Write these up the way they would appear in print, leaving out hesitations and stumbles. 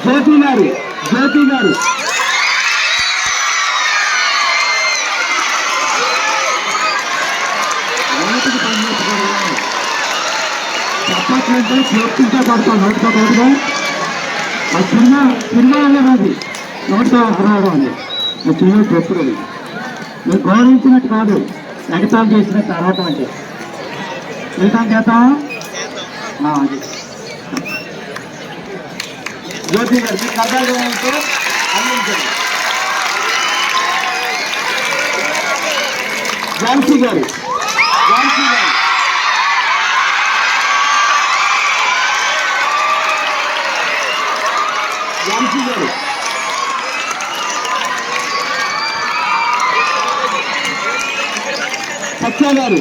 జ్యోతి గారు చెప్పట్లంటే చేతితో పడతాం నోటితో కాదుగా ఆ సినిమా అనేది నోటితో రావడం అని ఆ చిన్న చెప్పుడు అది మీరు గౌరవించినట్టు కాదు ఎగతాలు చేసినట్టు అరవటం అంటే వెళ్తాం చేద్దాం అది జ్యోతి గారు మీ కథలు ఉంటే అందించండి. ఝాన్సీ గారు సత్య గారు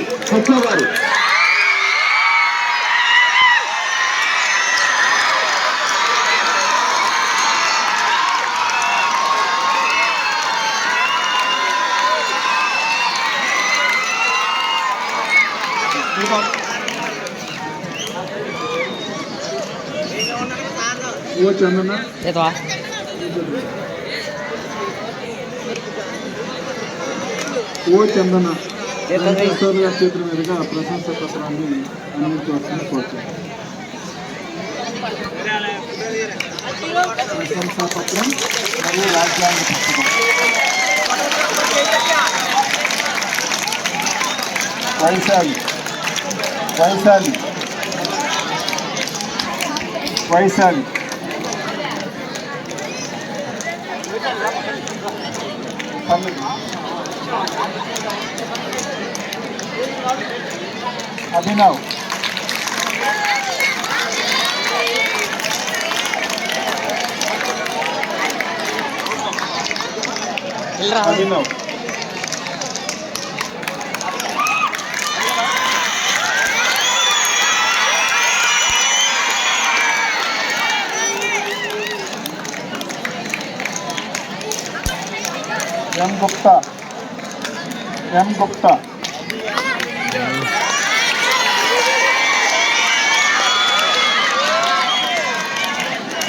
చందన చందన చేతుల మీదుగా ప్రశంసా పత్రాన్ని అందించవలసిన కోరుతున్నాను. ప్రశంసా పత్రం మరియు రాజ్యాంగ పుస్తకం Vaishali Abhinav M Gupta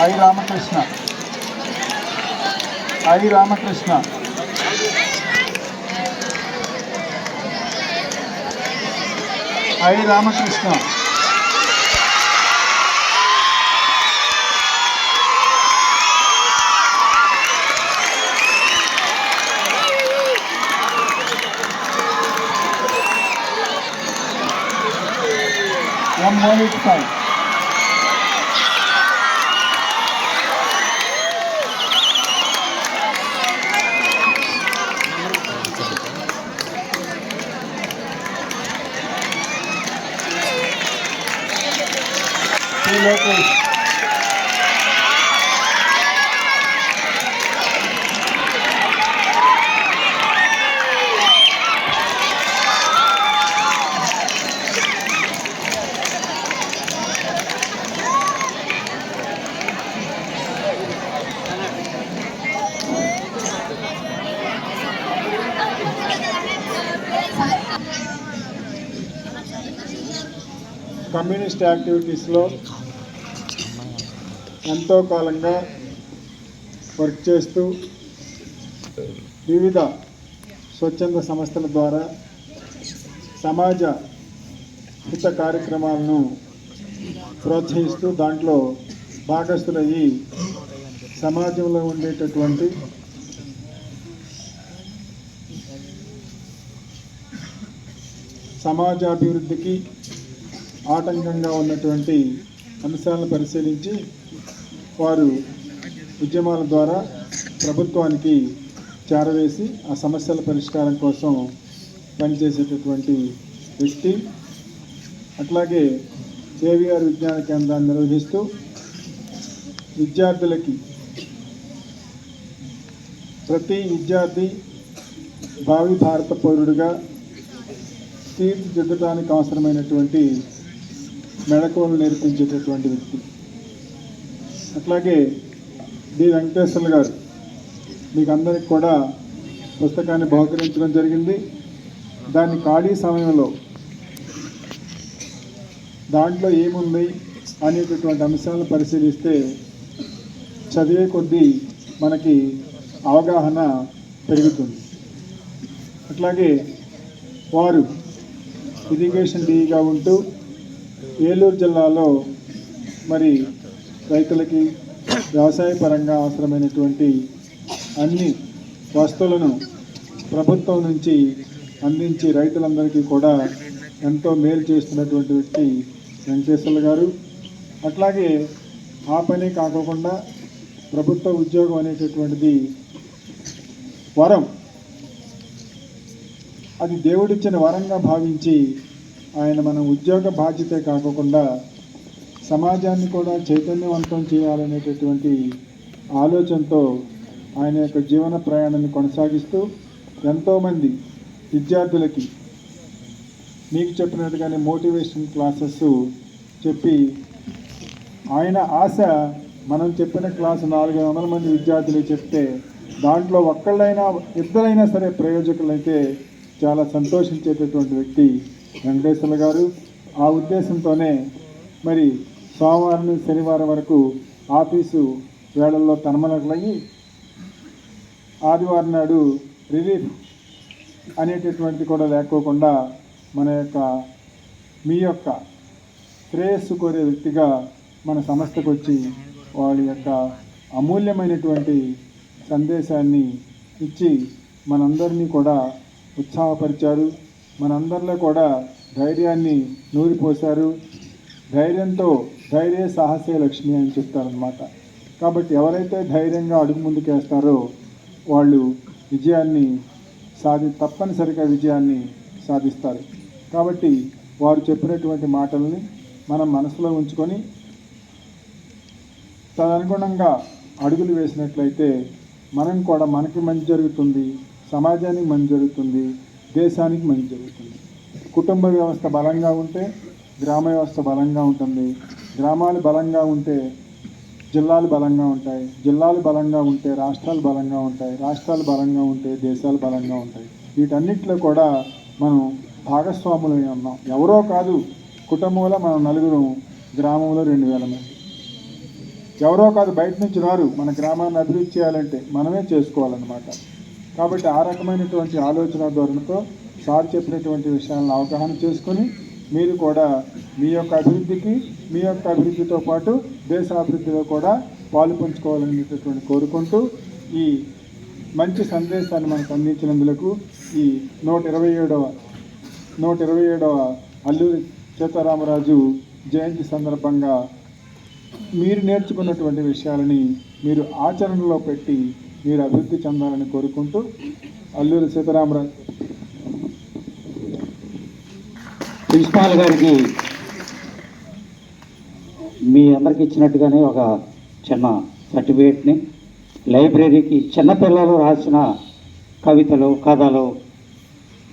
I Ramakrishna M Mohit Sai Lokesh communist యాక్టివిటీస్లో ఎంతో కాలంగా వర్క్ చేస్తూ వివిధ స్వచ్ఛంద సంస్థల ద్వారా సమాజ హిత కార్యక్రమాలను ప్రోత్సహిస్తూ దాంట్లో భాగస్థులయ్యి సమాజంలో ఉండేటటువంటి సమాజాభివృద్ధికి ఆటంకంగా ఉన్నటువంటి అంశాలను పరిశీలించి వారు ఉద్యమాల ద్వారా ప్రభుత్వానికి చేరవేసి ఆ సమస్యల పరిష్కారం కోసం పనిచేసేటటువంటి వ్యక్తి. అట్లాగే కేవీఆర్ విజ్ఞాన కేంద్రాన్ని నిర్వహిస్తూ విద్యార్థులకి ప్రతి విద్యార్థి భావి భారత పౌరుడిగా తీర్చిదిద్దడానికి అవసరమైనటువంటి మెళకువలు నేర్పించేటటువంటి వ్యక్తి. అట్లాగే డి వెంకటేశ్వర్లు గారు మీకు అందరికి కూడా పుస్తకాన్ని బహుకరించడం జరిగింది. దాన్ని ఖాళీ సమయంలో దాంట్లో ఏముంది అనేటటువంటి అంశాలను పరిశీలిస్తే చదివే కొద్దీ మనకి అవగాహన పెరుగుతుంది. అట్లాగే వారు ఇరిగేషన్ డీగా ఉంటూ ఏలూరు జిల్లాలో మరి రైతులకి వ్యవసాయ పరంగా అవసరమైనటువంటి అన్ని వస్తువులను ప్రభుత్వం నుంచి అందించి రైతులందరికీ కూడా ఎంతో మేలు చేస్తున్నటువంటి వ్యక్తి వెంకటేశ్వర్లు గారు. అట్లాగే ఆ పని కాకుండా ప్రభుత్వ ఉద్యోగం అనేటటువంటిది వరం, అది దేవుడిచ్చిన వరంగా భావించి ఆయన మన ఉద్యోగ బాధ్యతే కాకుండా సమాజాన్ని కూడా చైతన్యవంతం చేయాలనేటటువంటి ఆలోచనతో ఆయన యొక్క జీవన ప్రయాణాన్ని కొనసాగిస్తూ ఎంతోమంది విద్యార్థులకి మీకు చెప్పినట్టుగానే మోటివేషన్ క్లాసెస్ చెప్పి ఆయన ఆశ మనం చెప్పిన క్లాసు 400 మంది విద్యార్థులు చెప్తే దాంట్లో ఒక్కళ్ళైనా ఇద్దరైనా సరే ప్రయోజకులైతే చాలా సంతోషించేటటువంటి వ్యక్తి వెంకటేశ్వర్లు గారు. ఆ ఉద్దేశంతోనే మరి సోమవారం నుంచి శనివారం వరకు ఆఫీసు వేళల్లో తన్మలయ్యి ఆదివారం నాడు రిలీఫ్ అనేటటువంటిది కూడా లేకోకుండా మన యొక్క మీ యొక్క శ్రేయస్సు కోరే వ్యక్తిగా మన సంస్థకు వచ్చి వాళ్ళ యొక్క అమూల్యమైనటువంటి సందేశాన్ని ఇచ్చి మనందరినీ కూడా ఉత్సాహపరిచారు. మనందరిలో కూడా ధైర్యాన్ని నూరిపోశారు. ధైర్యంతో ధైర్య సాహసే లక్ష్మి అని చెప్తారనమాట. కాబట్టి ఎవరైతే ధైర్యంగా అడుగు ముందుకేస్తారో వాళ్ళు విజయాన్ని తప్పనిసరిగా విజయాన్ని సాధిస్తారు. కాబట్టి వారు చెప్పినటువంటి మాటల్ని మనం మనసులో ఉంచుకొని తదనుగుణంగా అడుగులు వేసినట్లయితే మనం కూడా మనకి మంచి జరుగుతుంది, సమాజానికి మంచి జరుగుతుంది, దేశానికి మంచి జరుగుతుంది. కుటుంబ వ్యవస్థ బలంగా ఉంటే గ్రామ వ్యవస్థ బలంగా ఉంటుంది, గ్రామాలు బలంగా ఉంటే జిల్లాలు బలంగా ఉంటాయి, జిల్లాలు బలంగా ఉంటే రాష్ట్రాలు బలంగా ఉంటాయి, రాష్ట్రాలు బలంగా ఉంటే దేశాలు బలంగా ఉంటాయి. వీటన్నిటిలో కూడా మనం భాగస్వాములై ఉన్నాం. ఎవరో కాదు, కుటుంబంలో మనం 4, గ్రామంలో 2000 మంది. ఎవరో కాదు, బయట నుంచి రారు. మన గ్రామాన్ని అభివృద్ధి చేయాలంటే మనమే చేసుకోవాలన్నమాట. కాబట్టి ఆ రకమైనటువంటి ఆలోచన ధోరణితో సార్ చెప్పినటువంటి విషయాలను అవగాహన చేసుకొని మీరు కూడా మీ యొక్క అభివృద్ధికి, మీ యొక్క అభివృద్ధితో పాటు దేశ అభివృద్ధిలో కూడా పాలు పంచుకోవాలనేటటువంటి కోరుకుంటూ ఈ మంచి సందేశాన్ని మనకు అందించినందుకు ఈ 127వ అల్లూరి సీతారామరాజు జయంతి సందర్భంగా మీరు నేర్చుకున్నటువంటి విషయాలని మీరు ఆచరణలో పెట్టి మీరు అభివృద్ధి చెందాలని కోరుకుంటూ అల్లూరి సీతారామరాజు ప్రిన్సిపాల్ గారికి మీ అందరికి ఇచ్చినట్టుగానే ఒక చిన్న సర్టిఫికేట్ని లైబ్రరీకి చిన్నపిల్లలు రాసిన కవితలు, కథలు,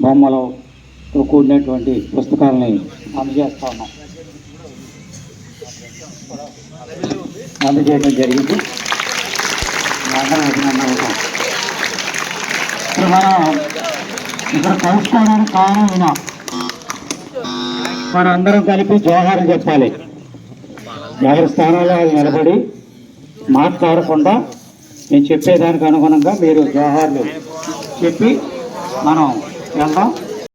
బొమ్మలతో కూడినటువంటి పుస్తకాలని అందజేస్తా ఉన్నాం, అందజేయడం జరిగింది. అందరం అభినందనలు. ఇప్పుడు మనం ఇక్కడ కలుసుకోవడానికి కారణం వినా మనం అందరం కలిపి జోహారం చెప్పాలి. ఎవరి స్థానంలో వాళ్ళు నిలబడి మాట్లాడకుండా నేను చెప్పేదానికి అనుగుణంగా మీరు జోహార్లు చెప్పి మనం వెళ్దాం.